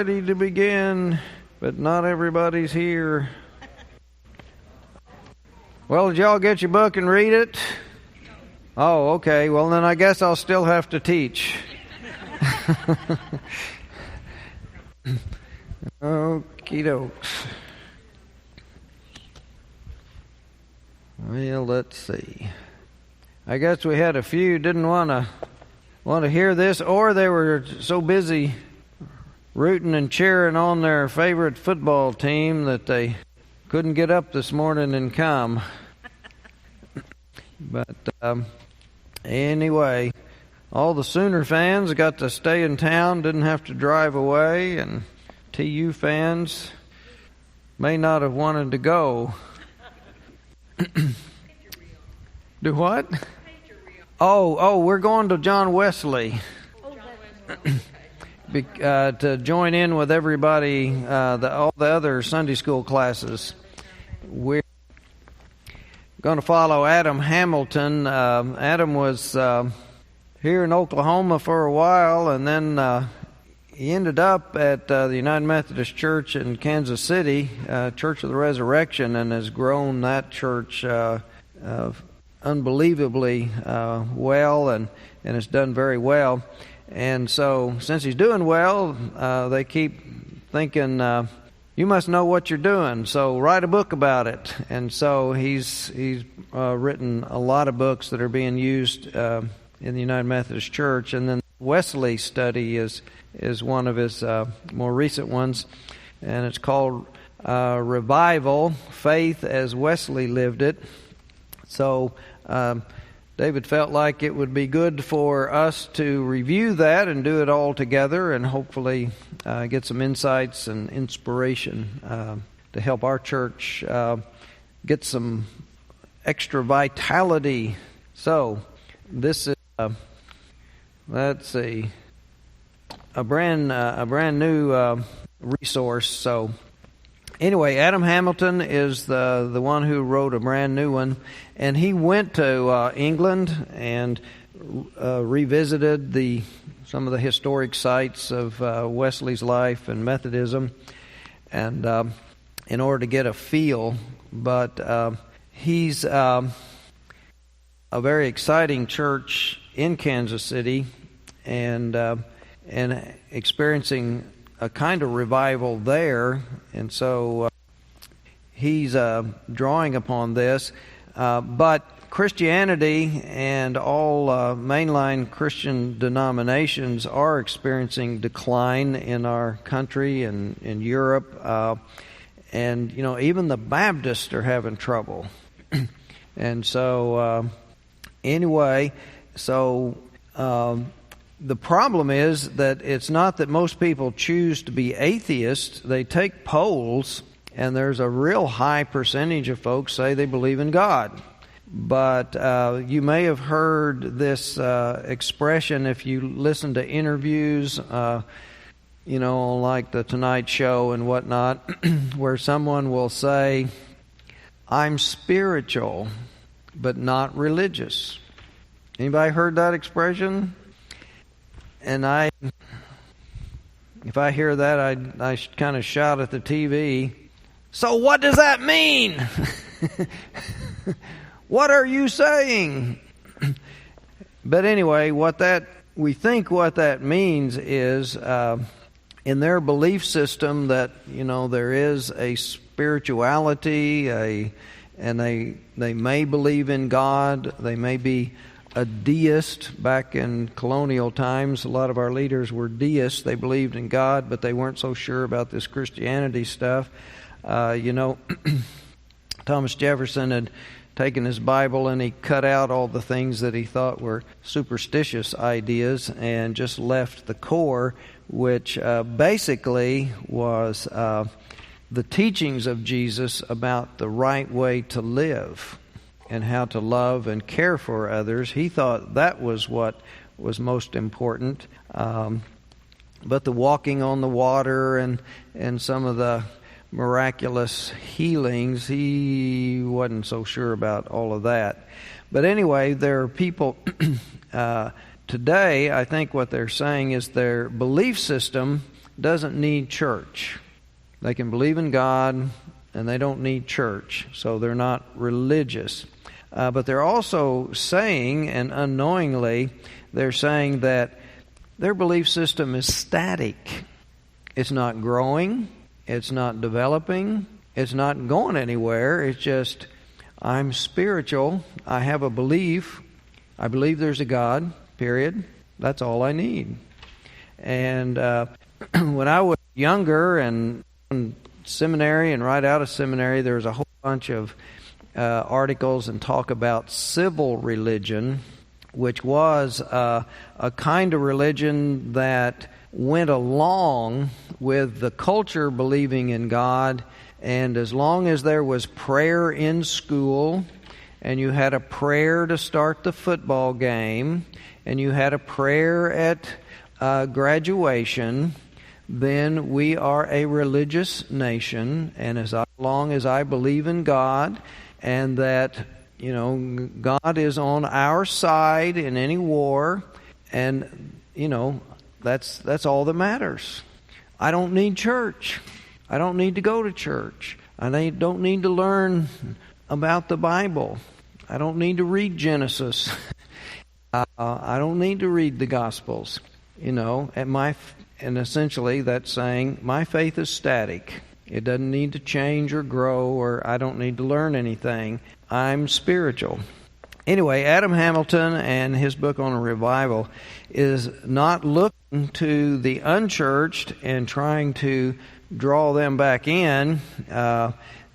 ready to begin, but not everybody's here. Well, did y'all get your book and read it? Oh, okay. Well, then I guess I'll still have to teach. Okie dokes. Well, let's see. I guess we had a few didn't want to hear this, or they were so busy rooting and cheering on their favorite football team that they couldn't get up this morning and come. But anyway, all the Sooner fans got to stay in town, didn't have to drive away, and TU fans may not have wanted to go. Do what? Oh, we're going to John Wesley to join in with everybody, all the other Sunday school classes. We're going to follow Adam Hamilton. Adam was here in Oklahoma for a while, and then he ended up at the United Methodist Church in Kansas City, Church of the Resurrection, and has grown that church unbelievably well, and has done very well. And so since he's doing well, they keep thinking, you must know what you're doing, so write a book about it. And so he's written a lot of books that are being used in the United Methodist Church. And then Wesley study is one of his more recent ones, and it's called Revival, Faith as Wesley Lived It. So David felt like it would be good for us to review that and do it all together, and hopefully get some insights and inspiration to help our church get some extra vitality. So this is let's see, a brand new resource. So anyway, Adam Hamilton is the one who wrote a brand new one, and he went to England and revisited some of the historic sites of Wesley's life and Methodism, and in order to get a feel. But he's a very exciting church in Kansas City, and experiencing a kind of revival there, and so he's drawing upon this. But Christianity and all mainline Christian denominations are experiencing decline in our country and in Europe, and even the Baptists are having trouble. And so anyway, so the problem is that it's not that most people choose to be atheists. They take polls, and there's a real high percentage of folks say they believe in God. But you may have heard this expression if you listen to interviews, like The Tonight Show and whatnot, where someone will say, "I'm spiritual, but not religious." Anybody heard that expression? And if I hear that, I kind of shout at the TV, "So what does that mean? What are you saying?" But anyway, we think what that means is in their belief system that there is a spirituality, and they may believe in God. They may be a deist. Back in colonial times, a lot of our leaders were deists. They believed in God, but they weren't so sure about this Christianity stuff. Thomas Jefferson had taken his Bible and he cut out all the things that he thought were superstitious ideas and just left the core, which basically was the teachings of Jesus about the right way to live and how to love and care for others. He thought that was what was most important. But the walking on the water and some of the miraculous healings, he wasn't so sure about all of that. But anyway, there are people today, I think what they're saying is their belief system doesn't need church. They can believe in God, and they don't need church, so they're not religious. But they're also saying, and unknowingly, they're saying that their belief system is static. It's not growing. It's not developing. It's not going anywhere. It's just, I'm spiritual. I have a belief. I believe there's a God, period. That's all I need. And when I was younger and in seminary and right out of seminary, there was a whole bunch of articles and talk about civil religion, which was a kind of religion that went along with the culture believing in God, and as long as there was prayer in school, and you had a prayer to start the football game, and you had a prayer at graduation, then we are a religious nation, and as long as I believe in God, and that, God is on our side in any war, and, that's all that matters. I don't need church. I don't need to go to church. I don't need to learn about the Bible. I don't need to read Genesis. I don't need to read the Gospels. And essentially that's saying my faith is static. It doesn't need to change or grow, or I don't need to learn anything. I'm spiritual. Anyway, Adam Hamilton and his book on a revival is not looking to the unchurched and trying to draw them back in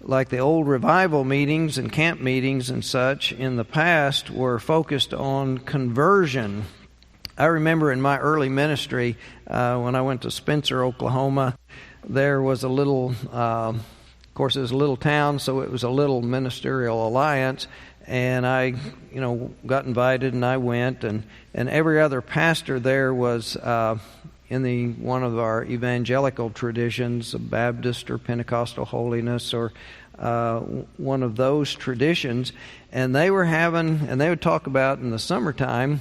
like the old revival meetings and camp meetings and such in the past were focused on conversion. I remember in my early ministry when I went to Spencer, Oklahoma, there was a little, of course it was a little town, so it was a little ministerial alliance, and I, got invited and I went, and every other pastor there was in one of our evangelical traditions, a Baptist or Pentecostal holiness or one of those traditions, and they would talk about in the summertime,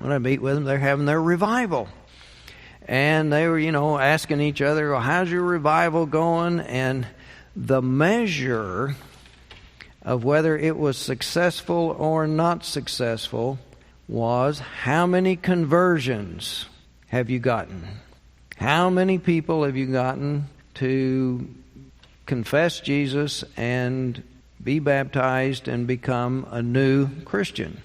when I meet with them, they're having their revival. And they were, asking each other, well, how's your revival going? And the measure of whether it was successful or not successful was how many conversions have you gotten? How many people have you gotten to confess Jesus and be baptized and become a new Christian?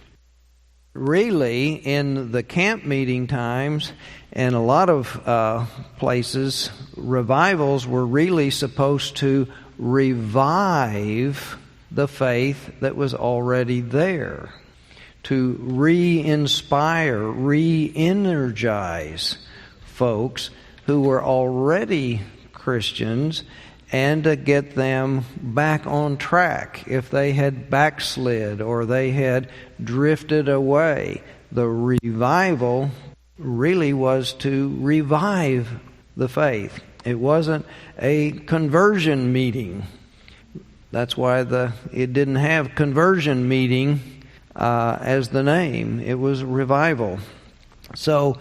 Really, in the camp meeting times and a lot of places, revivals were really supposed to revive the faith that was already there, to re-inspire, re-energize folks who were already Christians, and to get them back on track if they had backslid or they had drifted away. The revival really was to revive the faith. It wasn't a conversion meeting. That's why it didn't have conversion meeting as the name. It was revival. So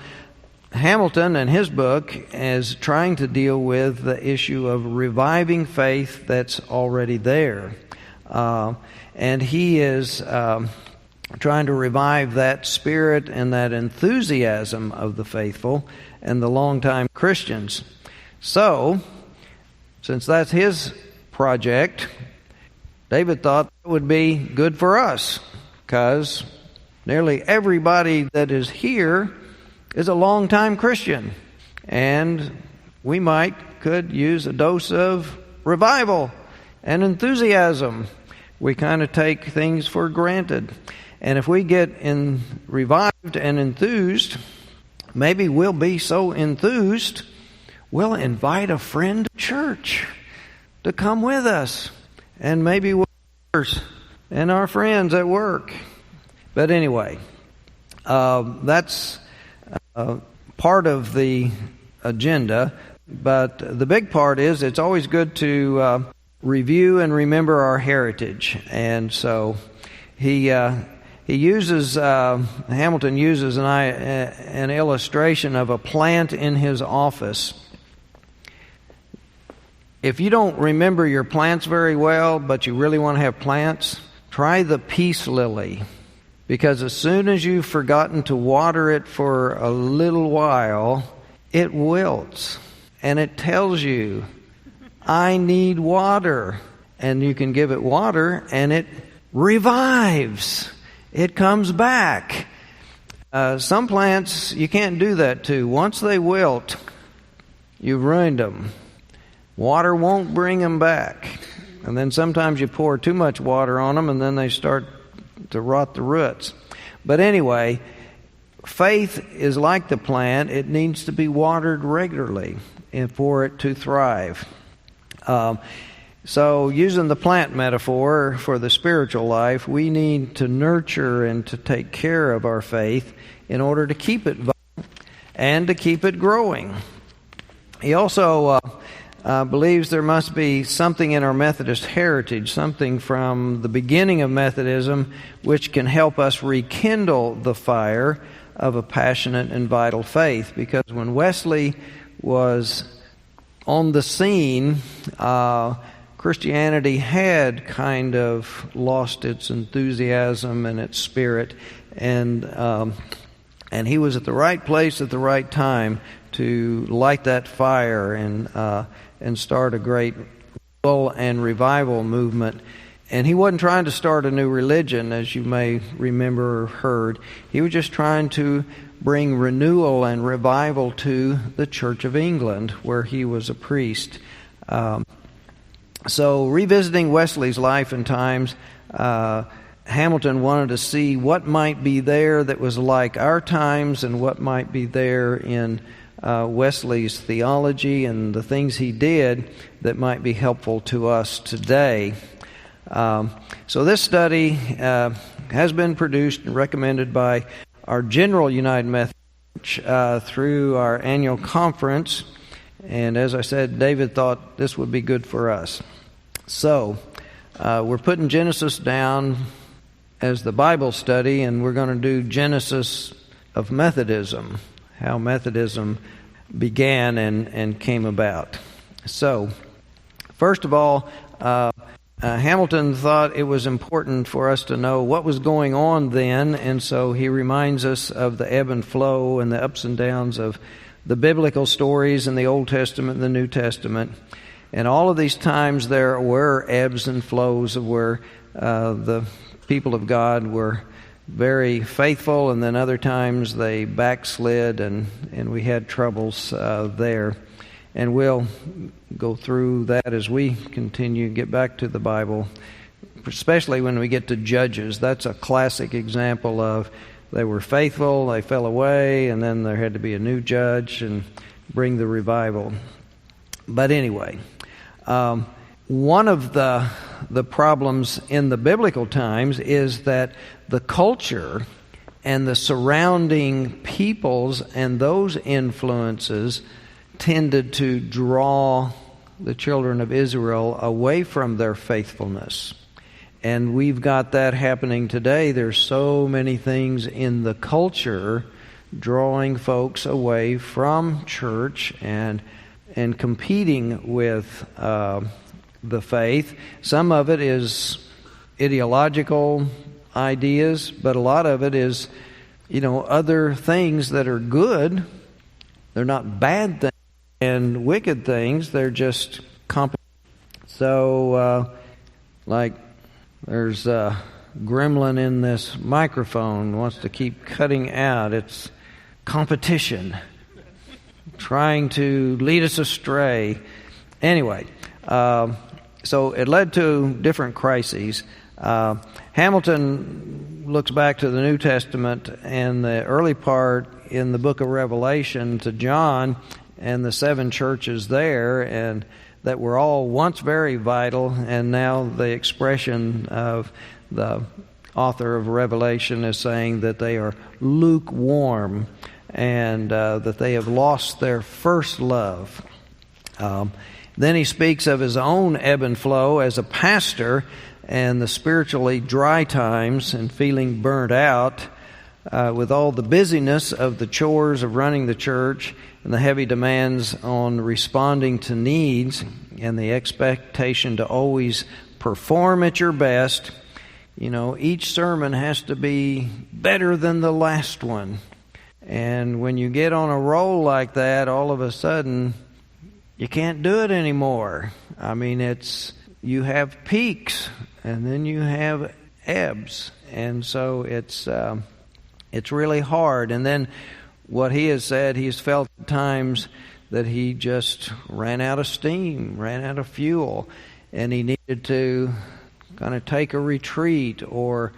Hamilton and his book is trying to deal with the issue of reviving faith that's already there. And he is trying to revive that spirit and that enthusiasm of the faithful and the longtime Christians. So, since that's his project, David thought it would be good for us, because nearly everybody that is here is a longtime Christian, and we could use a dose of revival and enthusiasm. We kind of take things for granted, and if we get revived and enthused, maybe we'll be so enthused we'll invite a friend to church to come with us, and maybe and our friends at work. But anyway, that's part of the agenda, but the big part is it's always good to review and remember our heritage. And so Hamilton uses an illustration of a plant in his office, If you don't remember your plants very well, but you really want to have plants, try the peace lily. Because as soon as you've forgotten to water it for a little while, it wilts. And it tells you, I need water. And you can give it water, and it revives. It comes back. Some plants, you can't do that to. Once they wilt, you've ruined them. Water won't bring them back. And then sometimes you pour too much water on them, and then they start to rot the roots. But anyway, faith is like the plant. It needs to be watered regularly for it to thrive. So using the plant metaphor for the spiritual life, we need to nurture and to take care of our faith in order to keep it vital and to keep it growing. He also believes there must be something in our Methodist heritage, something from the beginning of Methodism, which can help us rekindle the fire of a passionate and vital faith. Because when Wesley was on the scene, Christianity had kind of lost its enthusiasm and its spirit, and he was at the right place at the right time to light that fire and start a great renewal and revival movement. And he wasn't trying to start a new religion, as you may remember or heard. He was just trying to bring renewal and revival to the Church of England, where he was a priest. So revisiting Wesley's life and times, Hamilton wanted to see what might be there that was like our times and what might be there in Wesley's theology and the things he did that might be helpful to us today. So this study has been produced and recommended by our General United Methodist Church through our annual conference. And as I said, David thought this would be good for us. So we're putting Genesis down as the Bible study, and we're going to do Genesis of Methodism, how Methodism began and came about. So, first of all, Hamilton thought it was important for us to know what was going on then, and so he reminds us of the ebb and flow and the ups and downs of the biblical stories in the Old Testament and the New Testament. And all of these times there were ebbs and flows of where the people of God were very faithful, and then other times they backslid, and we had troubles there. And we'll go through that as we continue to get back to the Bible, especially when we get to Judges. That's a classic example of they were faithful, they fell away, and then there had to be a new judge and bring the revival. But anyway, one of the problems in the biblical times is that the culture and the surrounding peoples and those influences tended to draw the children of Israel away from their faithfulness. And we've got that happening today. There's so many things in the culture drawing folks away from church and competing with the faith. Some of it is ideological ideas, but a lot of it is, other things that are good. They're not bad things and wicked things. They're just competition. So, like, there's a gremlin in this microphone wants to keep cutting out. It's competition, trying to lead us astray. Anyway, so it led to different crises. Hamilton looks back to the New Testament and the early part in the book of Revelation to John and the 7 churches there, and that were all once very vital, and now the expression of the author of Revelation is saying that they are lukewarm and that they have lost their first love. Then he speaks of his own ebb and flow as a pastor and the spiritually dry times and feeling burnt out. with all the busyness of the chores of running the church and the heavy demands on responding to needs and the expectation to always perform at your best, each sermon has to be better than the last one. And when you get on a roll like that, all of a sudden, you can't do it anymore. I mean, you have peaks, and then you have ebbs. And so it's really hard. And then what he has said, he's felt at times that he just ran out of steam, ran out of fuel, and he needed to kind of take a retreat or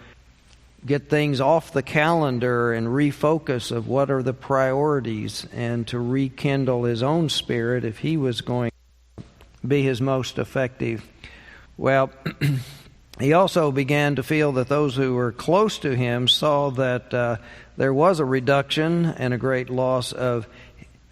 get things off the calendar and refocus of what are the priorities and to rekindle his own spirit if he was going to be his most effective. Well, he also began to feel that those who were close to him saw that there was a reduction and a great loss of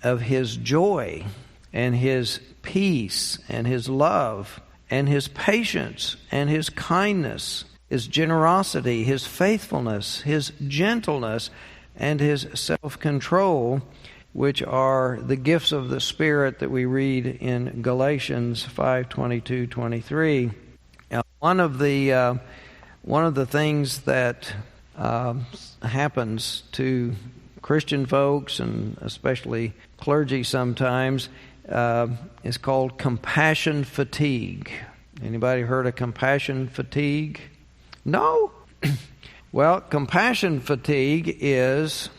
his joy and his peace and his love and his patience and his kindness, his generosity, his faithfulness, his gentleness, and his self-control, which are the gifts of the Spirit that we read in Galatians 5:22-23. Now, one of the things that happens to Christian folks, and especially clergy sometimes, is called compassion fatigue. Anybody heard of compassion fatigue? No? Well, compassion fatigue is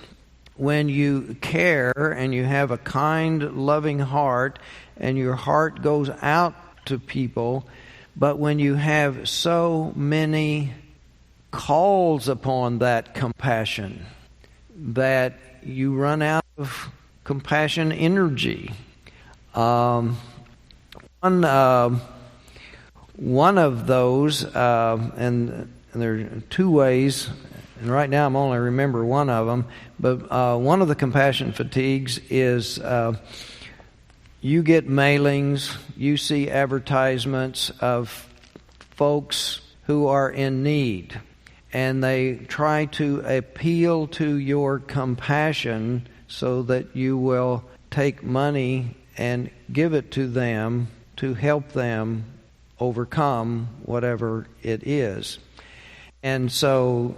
when you care and you have a kind, loving heart and your heart goes out to people, but when you have so many calls upon that compassion that you run out of compassion energy. One of those, and there are two ways, and right now I'm only remember one of them, but one of the compassion fatigues is you get mailings, you see advertisements of folks who are in need, and they try to appeal to your compassion so that you will take money and give it to them to help them overcome whatever it is. And so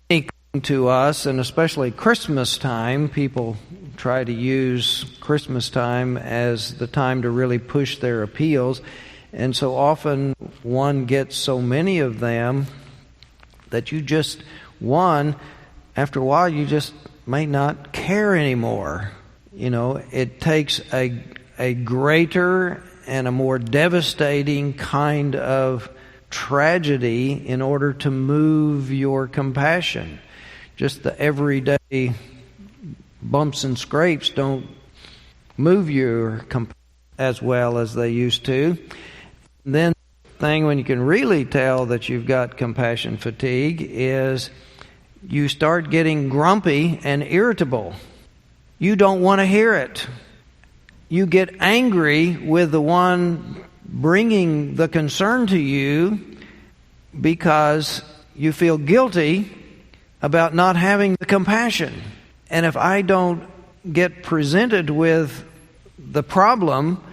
many come to us, and especially Christmas time, people try to use Christmas time as the time to really push their appeals. And so often one gets so many of them that after a while you just may not care anymore. It takes a greater and a more devastating kind of tragedy in order to move your compassion. Just the everyday bumps and scrapes don't move your compassion as well as they used to. And then the thing when you can really tell that you've got compassion fatigue is you start getting grumpy and irritable. You don't want to hear it. You get angry with the one bringing the concern to you because you feel guilty about not having the compassion. And if I don't get presented with the problem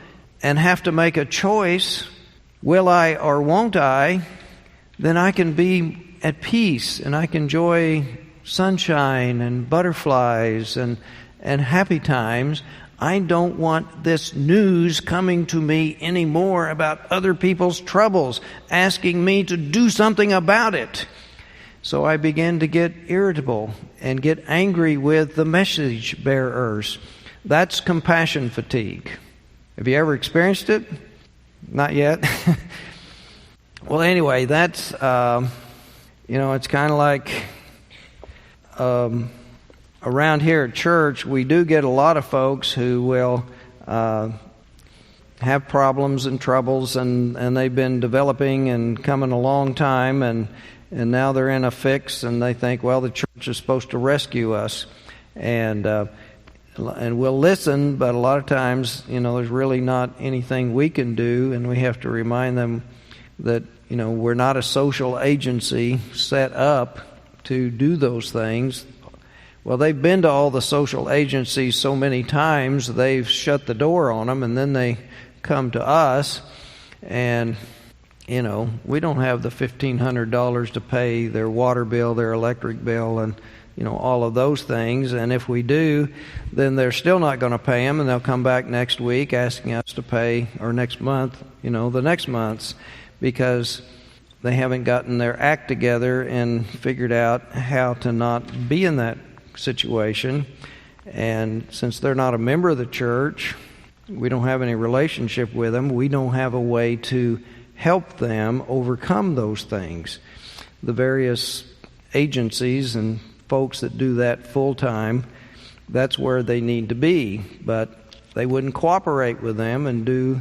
and have to make a choice, will I or won't I, then I can be at peace and I can enjoy sunshine and butterflies and happy times. I don't want this news coming to me anymore about other people's troubles, asking me to do something about it. So I begin to get irritable and get angry with the message bearers. That's compassion fatigue. Have you ever experienced it? Not yet. Well, anyway, that's, it's kind of like around here at church, we do get a lot of folks who will have problems and troubles, and they've been developing and coming a long time, and now they're in a fix, and they think, well, the church is supposed to rescue us, and we'll listen, but a lot of times, there's really not anything we can do, and we have to remind them that, we're not a social agency set up to do those things. Well, they've been to all the social agencies so many times, they've shut the door on them, and then they come to us, and, we don't have the $1,500 to pay their water bill, their electric bill, and, all of those things. And if we do, then they're still not going to pay them, and they'll come back next week asking us to pay, or next month, the next month's, because they haven't gotten their act together and figured out how to not be in that situation. And since they're not a member of the church, we don't have any relationship with them, we don't have a way to help them overcome those things. The various agencies and folks that do that full time, that's where they need to be, but they wouldn't cooperate with them and do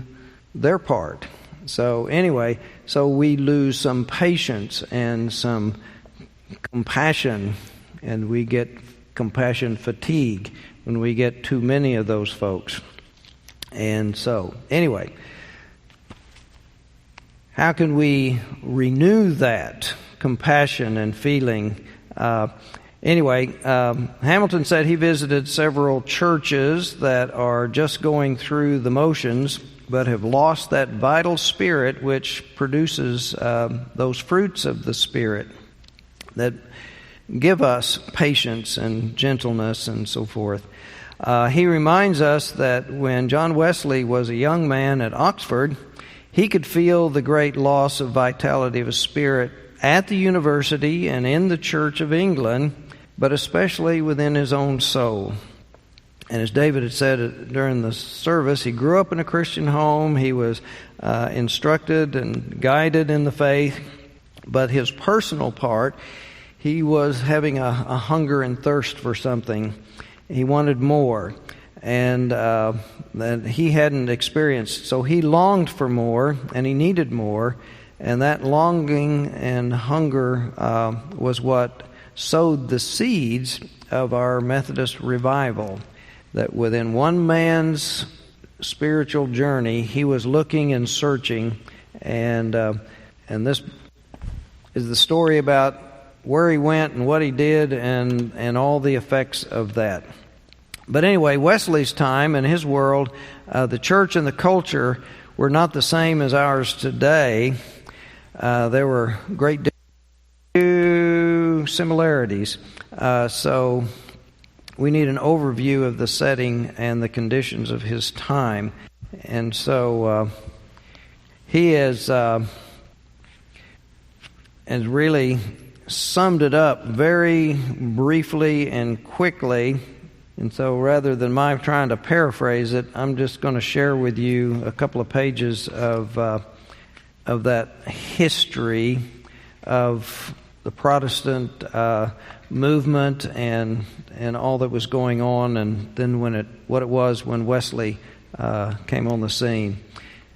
their part. So anyway, we lose some patience and some compassion, and we get compassion fatigue when we get too many of those folks. And so, anyway, how can we renew that compassion and feeling? Hamilton said he visited several churches that are just going through the motions, but have lost that vital spirit which produces those fruits of the Spirit that give us patience and gentleness and so forth. He reminds us that when John Wesley was a young man at Oxford, he could feel the great loss of vitality of his spirit at the university and in the Church of England, but especially within his own soul. And as David had said during the service, he grew up in a Christian home. He was instructed and guided in the faith, but his personal part, he was having a hunger and thirst for something. He wanted more, and that he hadn't experienced. So he longed for more, and he needed more, and that longing and hunger was what sowed the seeds of our Methodist revival. That within one man's spiritual journey, he was looking and searching, and this is the story about where he went and what he did and all the effects of that. But anyway, Wesley's time and his world, the church and the culture were not the same as ours today. There were great similarities. So we need an overview of the setting and the conditions of his time. And so he has really summed it up very briefly and quickly. And so rather than my trying to paraphrase it, I'm just going to share with you a couple of pages of that history of the Protestant movement and all that was going on, and then what it was when Wesley came on the scene.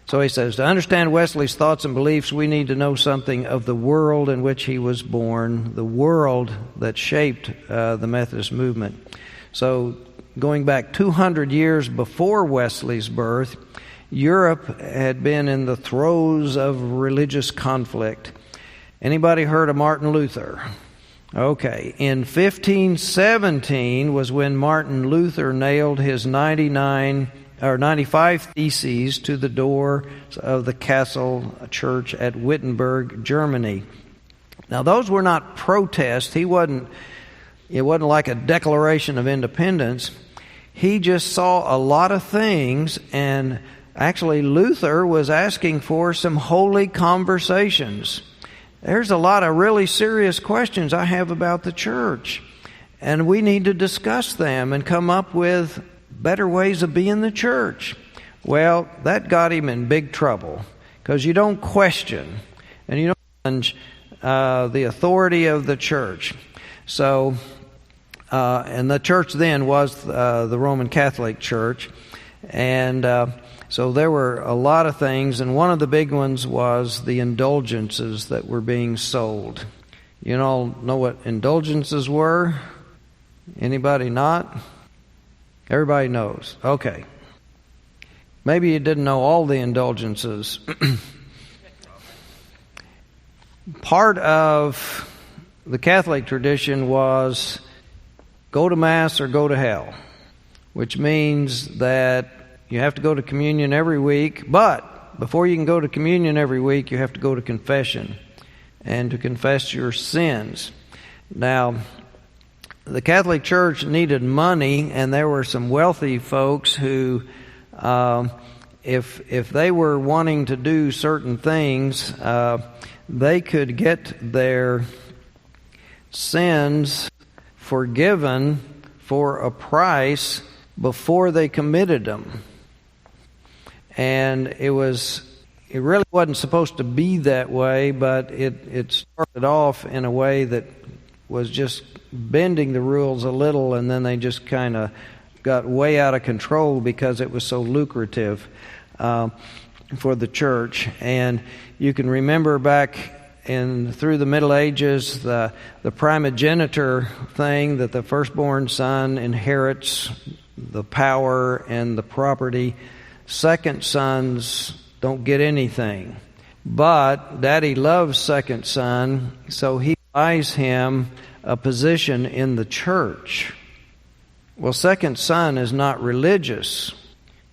So he says, to understand Wesley's thoughts and beliefs, we need to know something of the world in which he was born, the world that shaped the Methodist movement. So going back 200 years before Wesley's birth, Europe had been in the throes of religious conflict. Anybody heard of Martin Luther? Okay, in 1517 was when Martin Luther nailed his 95 theses to the door of the Castle Church at Wittenberg, Germany. Now, those were not protests. It wasn't like a declaration of independence. He just saw a lot of things, and actually Luther was asking for some holy conversations. There's a lot of really serious questions I have about the church, and we need to discuss them and come up with better ways of being the church. Well, that got him in big trouble, because you don't question and you don't challenge the authority of the church. So, and the church then was the Roman Catholic Church, and so there were a lot of things, and one of the big ones was the indulgences that were being sold. You all know what indulgences were? Anybody not? Everybody knows. Okay. Maybe you didn't know all the indulgences. Part of the Catholic tradition was go to Mass or go to hell, which means that you have to go to communion every week, but before you can go to communion every week, you have to go to confession and to confess your sins. Now, the Catholic Church needed money, and there were some wealthy folks who, if they were wanting to do certain things, they could get their sins forgiven for a price before they committed them. And it really wasn't supposed to be that way, but it started off in a way that was just bending the rules a little, and then they just kind of got way out of control because it was so lucrative for the church. And you can remember back through the Middle Ages, the primogeniture thing, that the firstborn son inherits the power and the property. Second sons don't get anything. But Daddy loves second son, so he buys him a position in the church. Well, second son is not religious,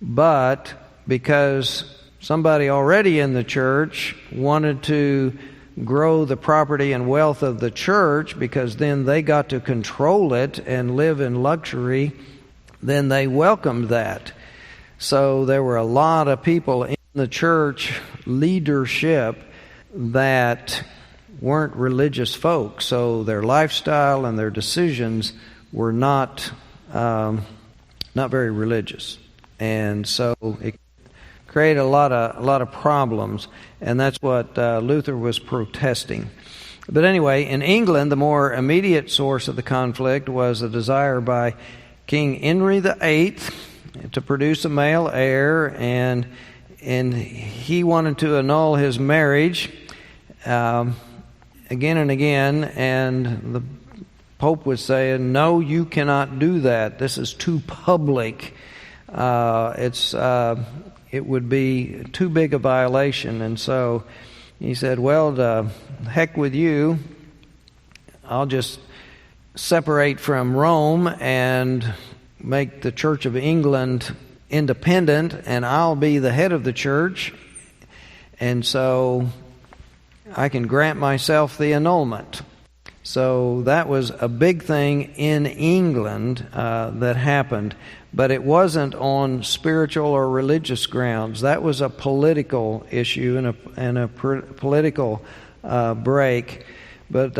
but because somebody already in the church wanted to grow the property and wealth of the church, because then they got to control it and live in luxury, then they welcomed that. So there were a lot of people in the church leadership that weren't religious folks, so their lifestyle and their decisions were not very religious, and so it created a lot of problems, and that's what Luther was protesting. But anyway, in England, the more immediate source of the conflict was a desire by King Henry VIII to produce a male heir, and he wanted to annul his marriage again and again, and the Pope was saying, no, you cannot do that. This is too public. It would be too big a violation. And so he said, well, the heck with you. I'll just separate from Rome and make the Church of England independent, and I'll be the head of the church. And so I can grant myself the annulment. So that was a big thing in England that happened, but it wasn't on spiritual or religious grounds. That was a political issue and a political break. But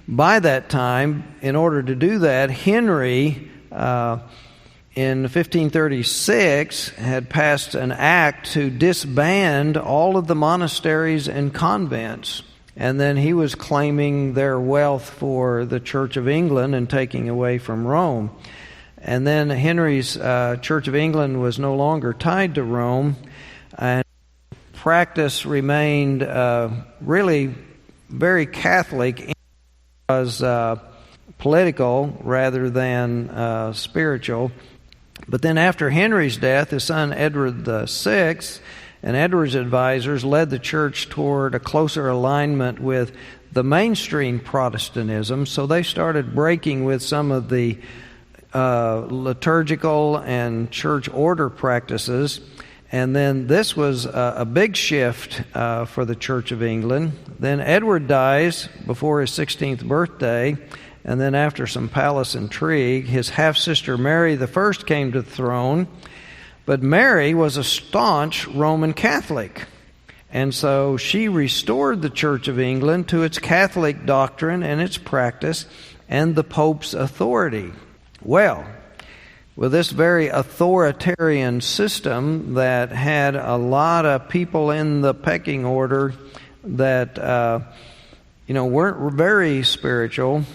by that time, in order to do that, Henry in 1536 had passed an act to disband all of the monasteries and convents. And then he was claiming their wealth for the Church of England and taking away from Rome. And then Henry's Church of England was no longer tied to Rome, and practice remained really very Catholic. It was political rather than spiritual. But then after Henry's death, his son Edward VI and Edward's advisors led the church toward a closer alignment with the mainstream Protestantism, so they started breaking with some of the liturgical and church order practices. And then this was a big shift for the Church of England. Then Edward dies before his 16th birthday, and then after some palace intrigue, his half-sister Mary I came to the throne. But Mary was a staunch Roman Catholic, and so she restored the Church of England to its Catholic doctrine and its practice and the Pope's authority. Well, with this very authoritarian system that had a lot of people in the pecking order that weren't very spiritual,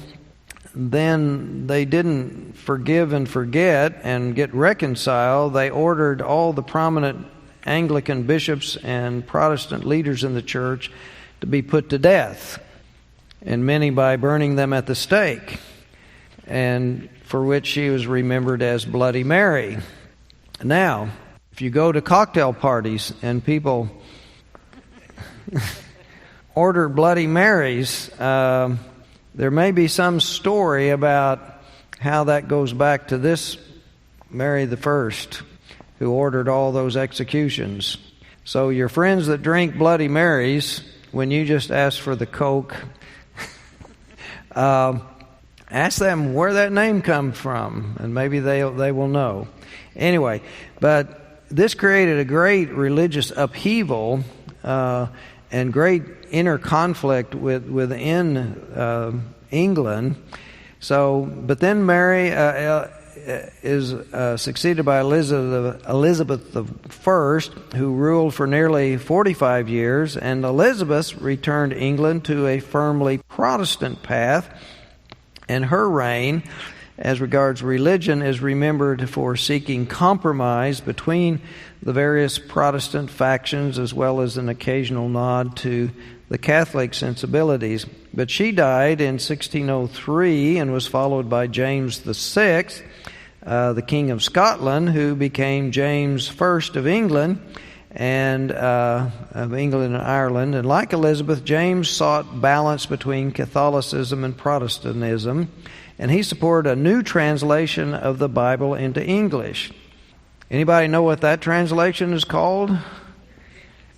then they didn't forgive and forget and get reconciled. They ordered all the prominent Anglican bishops and Protestant leaders in the church to be put to death, and many by burning them at the stake, and for which she was remembered as Bloody Mary. Now, if you go to cocktail parties and people order Bloody Marys. There may be some story about how that goes back to this Mary the First, who ordered all those executions. So your friends that drink Bloody Marys, when you just ask for the Coke, ask them where that name comes from, and maybe they will know. Anyway, but this created a great religious upheaval and great inner conflict within England. So, but then Mary is succeeded by Elizabeth I, who ruled for nearly 45 years, and Elizabeth returned England to a firmly Protestant path, and her reign, as regards religion, is remembered for seeking compromise between the various Protestant factions, as well as an occasional nod to the Catholic sensibilities. But she died in 1603 and was followed by James VI, the King of Scotland, who became James I of England and Ireland. And like Elizabeth, James sought balance between Catholicism and Protestantism, and he supported a new translation of the Bible into English. Anybody know what that translation is called?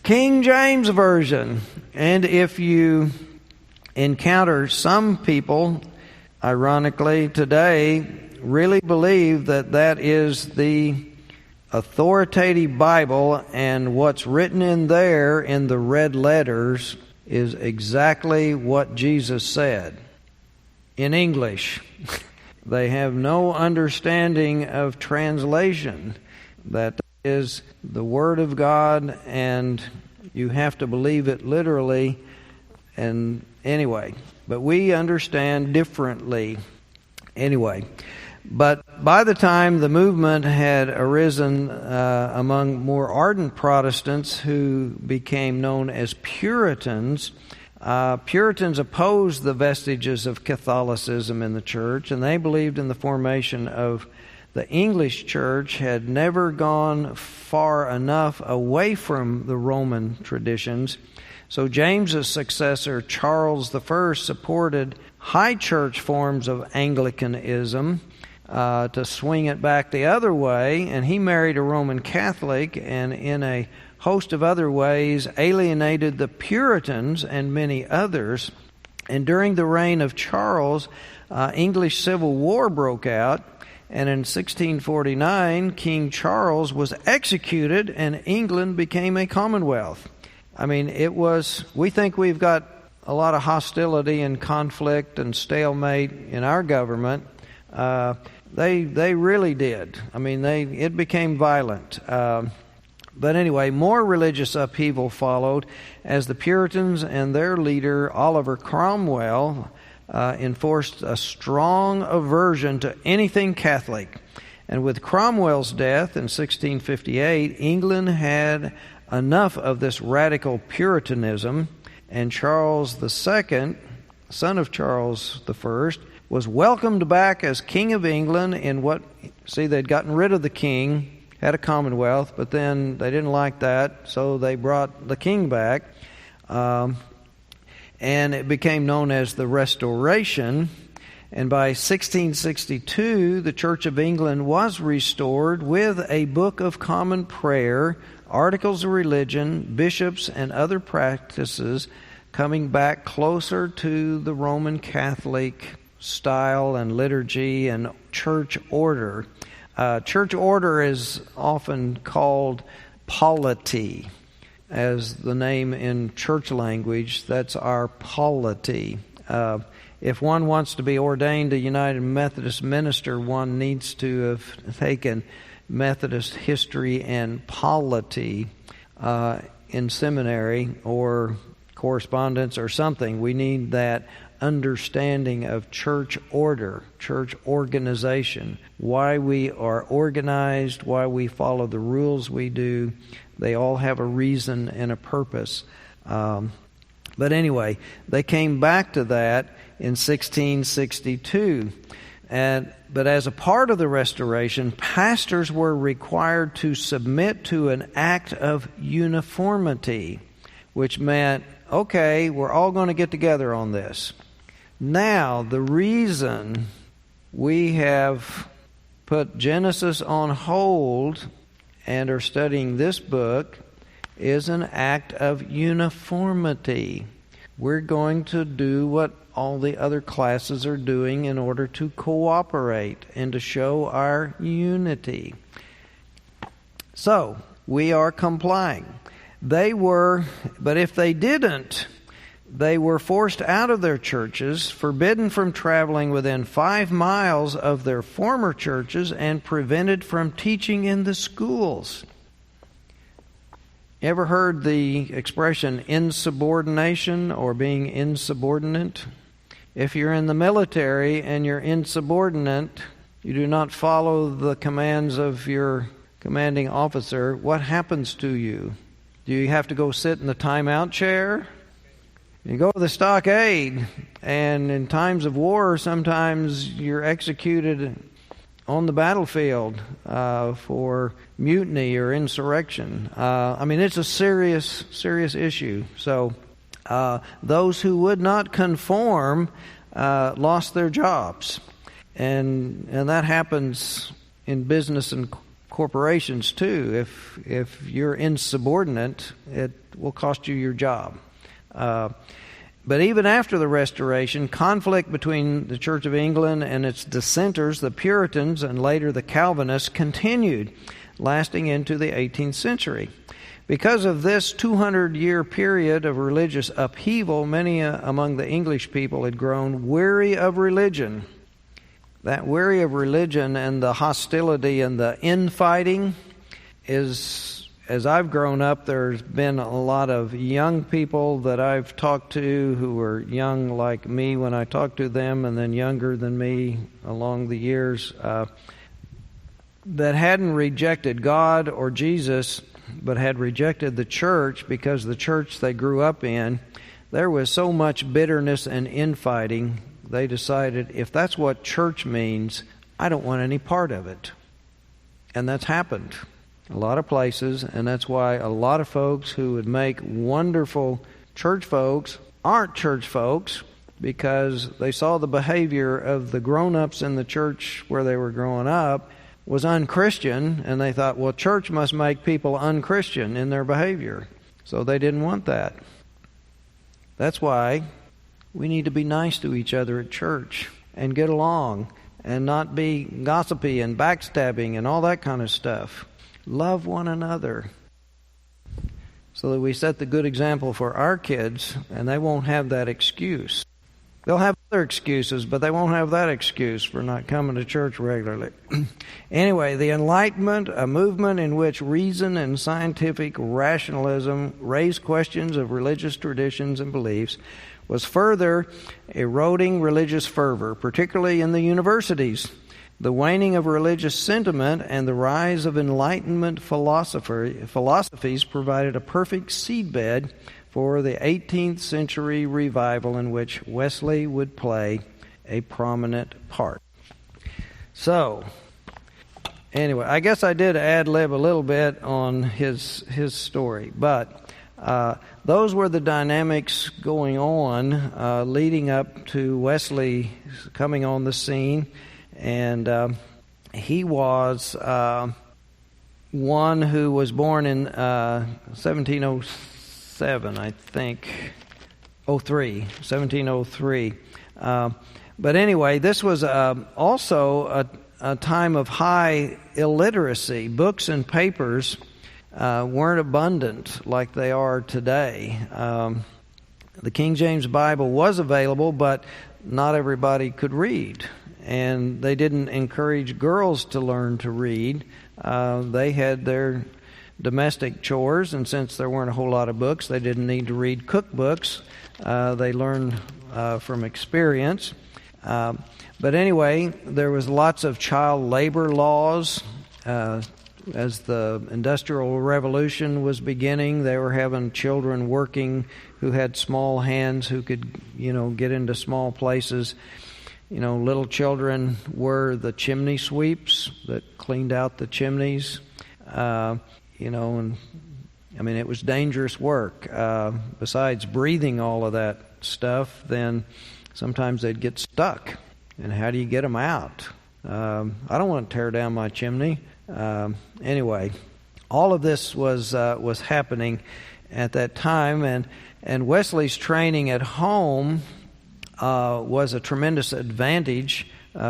King James Version. And if you encounter some people, ironically today, really believe that that is the authoritative Bible, and what's written in there in the red letters is exactly what Jesus said in English. They have no understanding of translation. That is the Word of God, and you have to believe it literally. And anyway, but we understand differently. Anyway, but by the time the movement had arisen among more ardent Protestants who became known as Puritans, Puritans opposed the vestiges of Catholicism in the church, and they believed in the formation of the English church had never gone far enough away from the Roman traditions. So James's successor, Charles I, supported high church forms of Anglicanism to swing it back the other way, and he married a Roman Catholic, and in a host of other ways alienated the Puritans and many others. And during the reign of Charles, English Civil War broke out, and in 1649, King Charles was executed and England became a commonwealth. I mean, we think we've got a lot of hostility and conflict and stalemate in our government. They really did. I mean, it became violent. But anyway, more religious upheaval followed as the Puritans and their leader, Oliver Cromwell, enforced a strong aversion to anything Catholic. And with Cromwell's death in 1658, England had enough of this radical Puritanism, and Charles II, son of Charles I, was welcomed back as King of England they'd gotten rid of the king, had a commonwealth, but then they didn't like that, so they brought the king back. And it became known as the Restoration. And by 1662, the Church of England was restored with a Book of Common Prayer, articles of religion, bishops, and other practices coming back closer to the Roman Catholic style and liturgy and church order. Church order is often called polity. As the name in church language, that's our polity. If one wants to be ordained a United Methodist minister, one needs to have taken Methodist history and polity in seminary or correspondence or something. We need that understanding of church order, church organization, why we are organized, why we follow the rules we do. They all have a reason and a purpose. But anyway, they came back to that in 1662. But as a part of the Restoration, pastors were required to submit to an act of uniformity, which meant okay, we're all going to get together on this. Now, the reason we have put Genesis on hold and are studying this book is an act of uniformity. We're going to do what all the other classes are doing in order to cooperate and to show our unity. So, we are complying. They were, but if they didn't, they were forced out of their churches, forbidden from traveling within 5 miles of their former churches, and prevented from teaching in the schools. Ever heard the expression insubordination or being insubordinate? If you're in the military and you're insubordinate, you do not follow the commands of your commanding officer, what happens to you? Do you have to go sit in the timeout chair? You go to the stockade, and in times of war, sometimes you're executed on the battlefield for mutiny or insurrection. It's a serious issue. So those who would not conform lost their jobs. And that happens in business and corporations too. If you're insubordinate, it will cost you your job. But even after the Restoration, conflict between the Church of England and its dissenters, the Puritans, and later the Calvinists, continued, lasting into the 18th century. Because of this 200-year period of religious upheaval, many among the English people had grown weary of religion. That weary of religion and the hostility and the infighting is, as I've grown up, there's been a lot of young people that I've talked to who were young like me when I talked to them, and then younger than me along the years, that hadn't rejected God or Jesus, but had rejected the church because the church they grew up in, there was so much bitterness and infighting, they decided, if that's what church means, I don't want any part of it. And that's happened a lot of places, and that's why a lot of folks who would make wonderful church folks aren't church folks, because they saw the behavior of the grown-ups in the church where they were growing up was unchristian, and they thought, well, church must make people unchristian in their behavior. So they didn't want that. That's why we need to be nice to each other at church and get along and not be gossipy and backstabbing and all that kind of stuff. Love one another so that we set the good example for our kids, and they won't have that excuse. They'll have other excuses, but they won't have that excuse for not coming to church regularly. Anyway, the Enlightenment, a movement in which reason and scientific rationalism raised questions of religious traditions and beliefs, was further eroding religious fervor, particularly in the universities. The waning of religious sentiment and the rise of Enlightenment philosophies provided a perfect seedbed for the 18th century revival in which Wesley would play a prominent part. So, anyway, I guess I did ad-lib a little bit on his story, but those were the dynamics going on leading up to Wesley coming on the scene, and he was one who was born in 1707, I think, 1703. But anyway, this was also a time of high illiteracy. Books and papers weren't abundant like they are today. The King James Bible was available, but not everybody could read. And they didn't encourage girls to learn to read. They had their domestic chores, and since there weren't a whole lot of books, they didn't need to read cookbooks. They learned from experience. But anyway, there was lots of child labor laws. As the Industrial Revolution was beginning, they were having children working who had small hands, who could, get into small places. Little children were the chimney sweeps that cleaned out the chimneys, and I mean, it was dangerous work. Besides breathing all of that stuff, then sometimes they'd get stuck. And how do you get them out? I don't want to tear down my chimney. Anyway, all of this was happening at that time, and Wesley's training at home was a tremendous advantage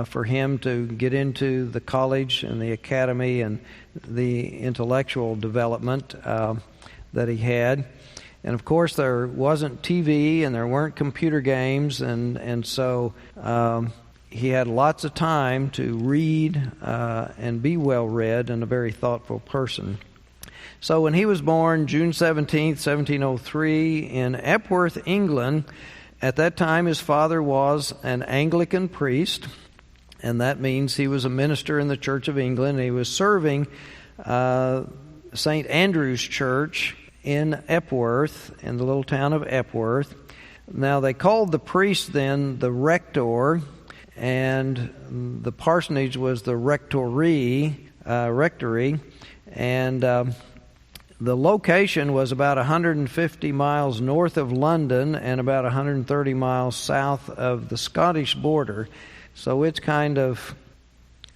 for him to get into the college and the academy and the intellectual development that he had. And of course, there wasn't TV and there weren't computer games, and so he had lots of time to read and be well read and a very thoughtful person. So when he was born, June 17th, 1703, in Epworth, England, at that time his father was an Anglican priest, and that means he was a minister in the Church of England. He was serving St. Andrew's Church in Epworth, in the little town of Epworth. Now, they called the priest then the rector, and the parsonage was the rectory, and the location was about 150 miles north of London and about 130 miles south of the Scottish border. So it's kind of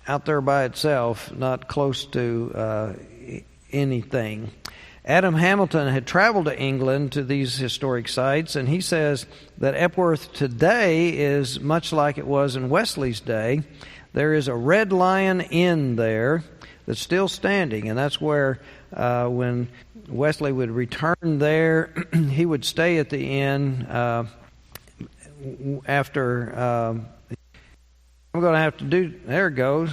out there by itself, not close to anything. Adam Hamilton had traveled to England to these historic sites, and he says that Epworth today is much like it was in Wesley's day. There is a Red Lion Inn there that's still standing, and that's where when Wesley would return there, he would stay at the inn after... I'm going to have to do... There it goes.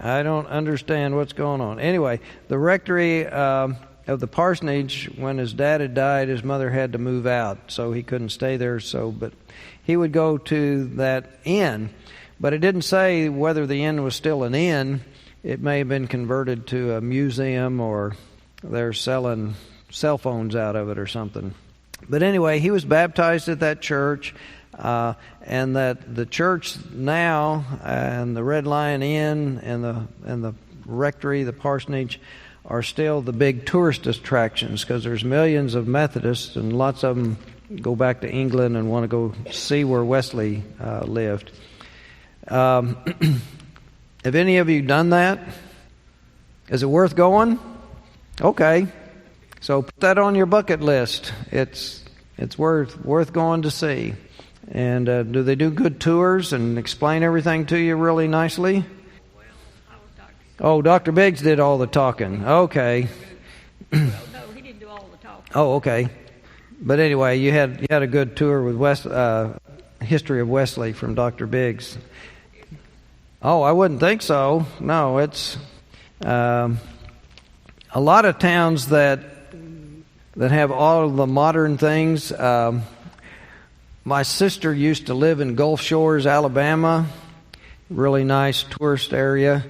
I don't understand what's going on. Anyway, the rectory of the parsonage, when his dad had died, his mother had to move out, so he couldn't stay there. But he would go to that inn. But it didn't say whether the inn was still an inn. It may have been converted to a museum, or they're selling cell phones out of it or something. But anyway, he was baptized at that church. And that the church now and the Red Lion Inn and the rectory, the parsonage, are still the big tourist attractions, because there's millions of Methodists, and lots of them go back to England and want to go see where Wesley lived. Have any of you done that? Is it worth going? Okay, so put that on your bucket list. It's worth going to see. And do they do good tours and explain everything to you really nicely? Oh, Dr. Biggs did all the talking. Okay. Well, no, he didn't do all the talking. Oh, okay. But anyway, you had a good tour with history of Wesley from Dr. Biggs. Oh, I wouldn't think so. No, it's a lot of towns that have all of the modern things. My sister used to live in Gulf Shores, Alabama, really nice tourist area,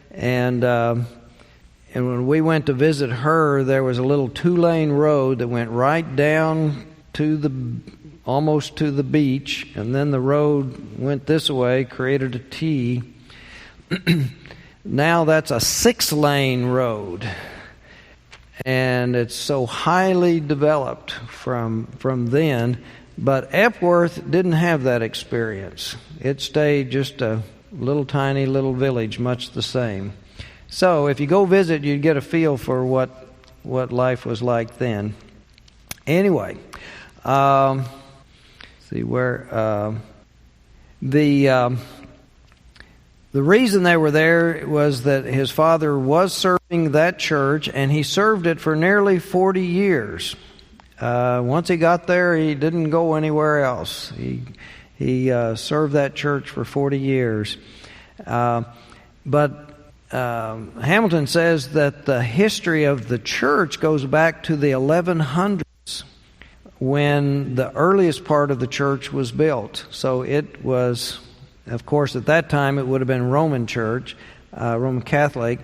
and when we went to visit her, there was a little 2-lane road that went right down to almost to the beach, and then the road went this way, created a T. Now that's a 6-lane road, and it's so highly developed from then. But Epworth didn't have that experience. It stayed just a little tiny little village, much the same. So if you go visit, you'd get a feel for what life was like then. Anyway, see where the reason they were there was that his father was serving that church, and he served it for nearly 40 years. Once he got there, he didn't go anywhere else. He served that church for 40 years. But Hamilton says that the history of the church goes back to the 1100s, when the earliest part of the church was built. So it was, of course, at that time it would have been Roman Church, Roman Catholic.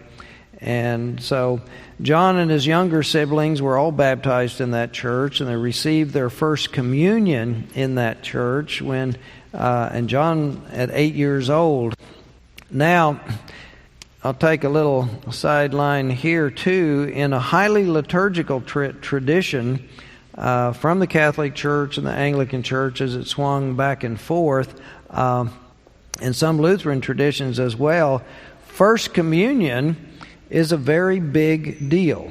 And so John and his younger siblings were all baptized in that church, and they received their first communion in that church and John at 8 years old. Now, I'll take a little sideline here too. In a highly liturgical tradition from the Catholic Church and the Anglican Church, as it swung back and forth, and some Lutheran traditions as well, First Communion is a very big deal.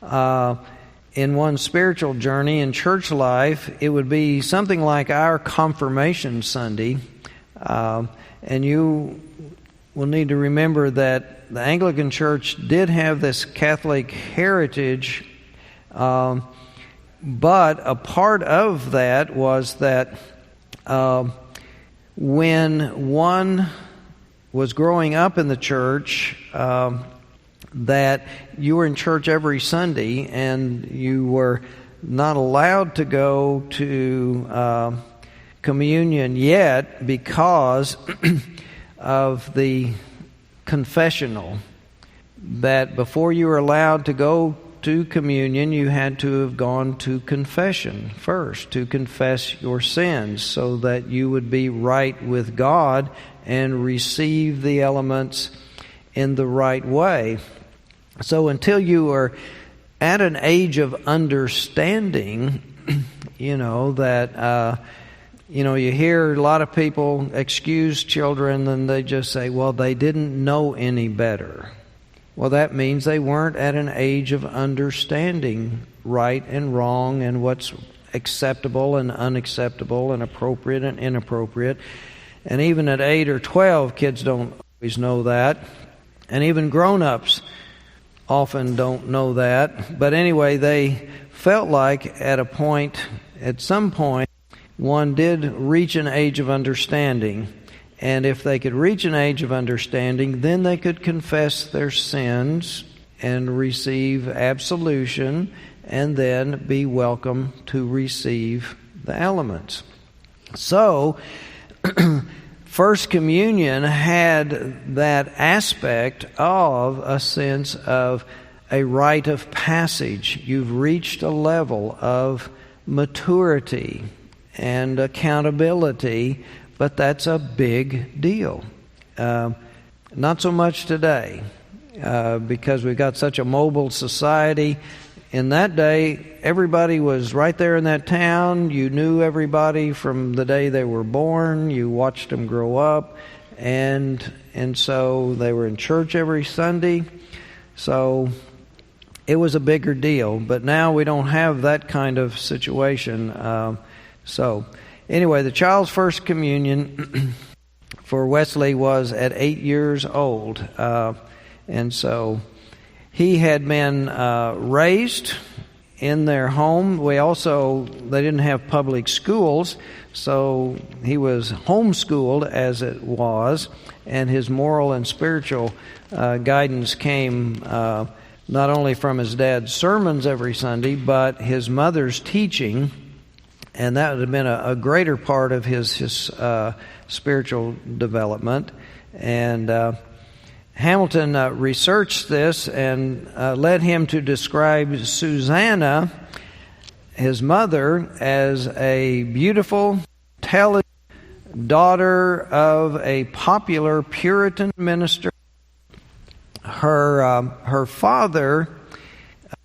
In one's spiritual journey in church life, it would be something like our Confirmation Sunday. And you will need to remember that the Anglican Church did have this Catholic heritage, but a part of that was that when one was growing up in the church, that you were in church every Sunday and you were not allowed to go to communion yet because of the confessional. That before you were allowed to go to communion, you had to have gone to confession first, to confess your sins so that you would be right with God and receive the elements in the right way. So until you are at an age of understanding, that you hear a lot of people excuse children and they just say, well, they didn't know any better. Well, that means they weren't at an age of understanding right and wrong and what's acceptable and unacceptable and appropriate and inappropriate. And even at 8 or 12, kids don't always know that. And even grown-ups often don't know that. But anyway, they felt like at some point, one did reach an age of understanding. And if they could reach an age of understanding, then they could confess their sins and receive absolution and then be welcome to receive the elements. So, First Communion had that aspect of a sense of a rite of passage. You've reached a level of maturity and accountability, but that's a big deal. Not so much today, because we've got such a mobile society. In that day, everybody was right there in that town. You knew everybody from the day they were born. You watched them grow up. And so they were in church every Sunday. So it was a bigger deal. But now we don't have that kind of situation. So anyway, the child's first communion for Wesley was at 8 years old. And so he had been raised in their home. They didn't have public schools, so he was homeschooled as it was, and his moral and spiritual guidance came not only from his dad's sermons every Sunday, but his mother's teaching, and that would have been a greater part of his spiritual development. And Hamilton researched this and led him to describe Susanna, his mother, as a beautiful, intelligent daughter of a popular Puritan minister. Her father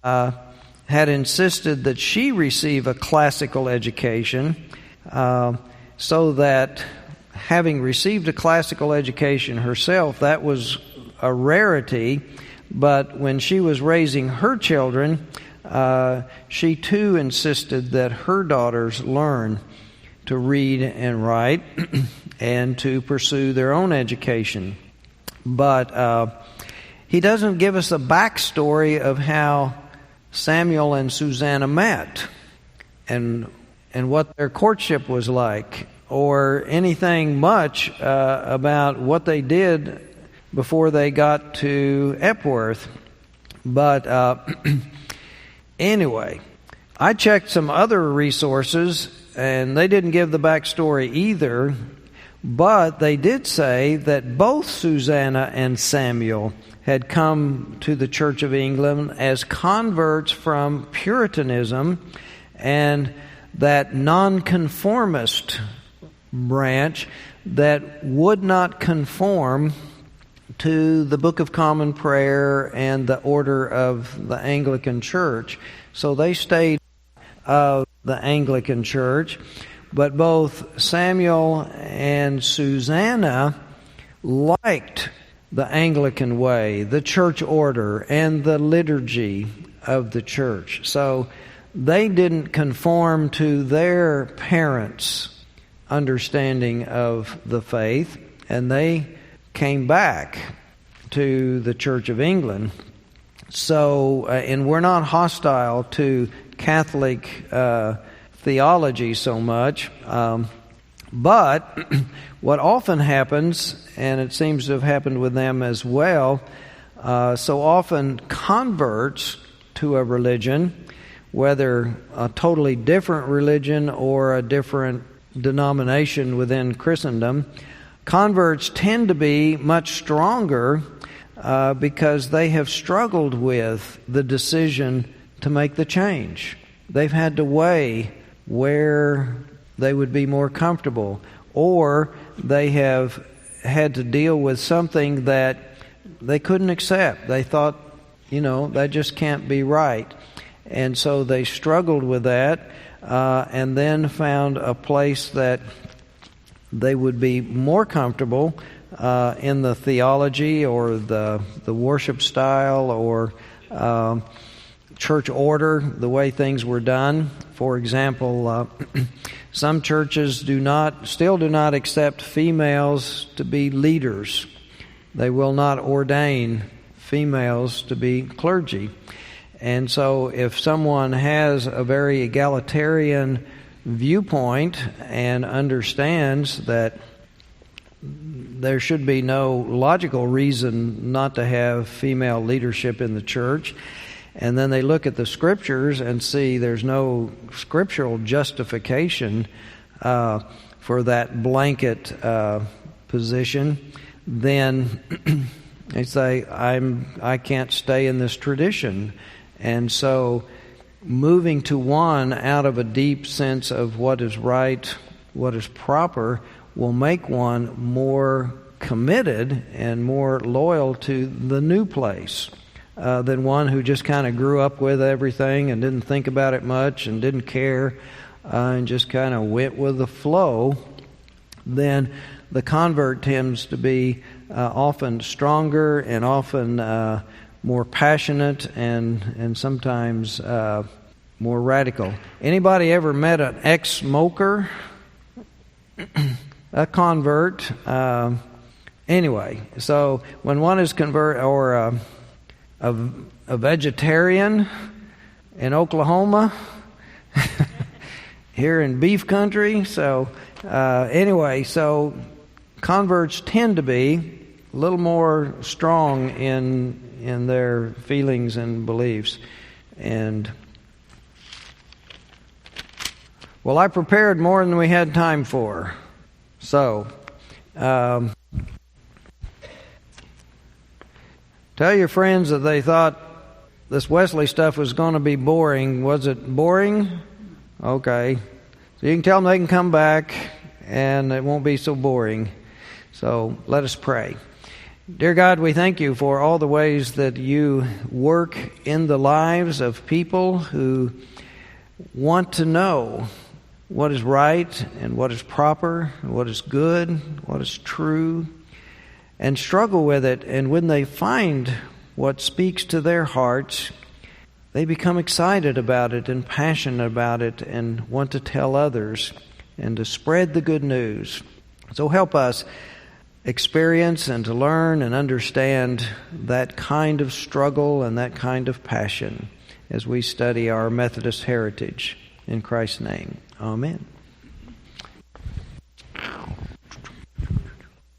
had insisted that she receive a classical education, so that having received a classical education herself, that was a rarity. But when she was raising her children, she too insisted that her daughters learn to read and write and to pursue their own education. But he doesn't give us a backstory of how Samuel and Susanna met and what their courtship was like, or anything much about what they did before they got to Epworth. But anyway, I checked some other resources, and they didn't give the backstory either, but they did say that both Susanna and Samuel had come to the Church of England as converts from Puritanism, and that nonconformist branch that would not conform to the Book of Common Prayer and the order of the Anglican Church. So they stayed of the Anglican Church. But both Samuel and Susanna liked the Anglican way, the church order, and the liturgy of the church. So they didn't conform to their parents' understanding of the faith, and they came back to the Church of England. So, and we're not hostile to Catholic theology so much, but what often happens, and it seems to have happened with them as well, so often converts to a religion, whether a totally different religion or a different denomination within Christendom, converts tend to be much stronger because they have struggled with the decision to make the change. They've had to weigh where they would be more comfortable, or they have had to deal with something that they couldn't accept. They thought, that just can't be right. And so they struggled with that and then found a place that they would be more comfortable in the theology or the worship style or church order, the way things were done. For example, some churches still do not accept females to be leaders. They will not ordain females to be clergy. And so if someone has a very egalitarian viewpoint and understands that there should be no logical reason not to have female leadership in the church, and then they look at the Scriptures and see there's no scriptural justification for that blanket position, then they say, I can't stay in this tradition. And so moving to one out of a deep sense of what is right, what is proper, will make one more committed and more loyal to the new place than one who just kind of grew up with everything and didn't think about it much and didn't care and just kind of went with the flow. Then the convert tends to be often stronger and often more passionate and sometimes more radical. Anybody ever met an ex-smoker? A convert? Anyway, so when one is or a vegetarian in Oklahoma, here in beef country, so anyway, so converts tend to be a little more strong in their feelings and beliefs. And well, I prepared more than we had time for. So, tell your friends that they thought this Wesley stuff was going to be boring. Was it boring? Okay. So you can tell them they can come back and it won't be so boring. So let us pray. Dear God, we thank you for all the ways that you work in the lives of people who want to know what is right and what is proper, what is good, what is true, and struggle with it. And when they find what speaks to their hearts, they become excited about it and passionate about it and want to tell others and to spread the good news. So help us experience and to learn and understand that kind of struggle and that kind of passion as we study our Methodist heritage. In Christ's name, amen.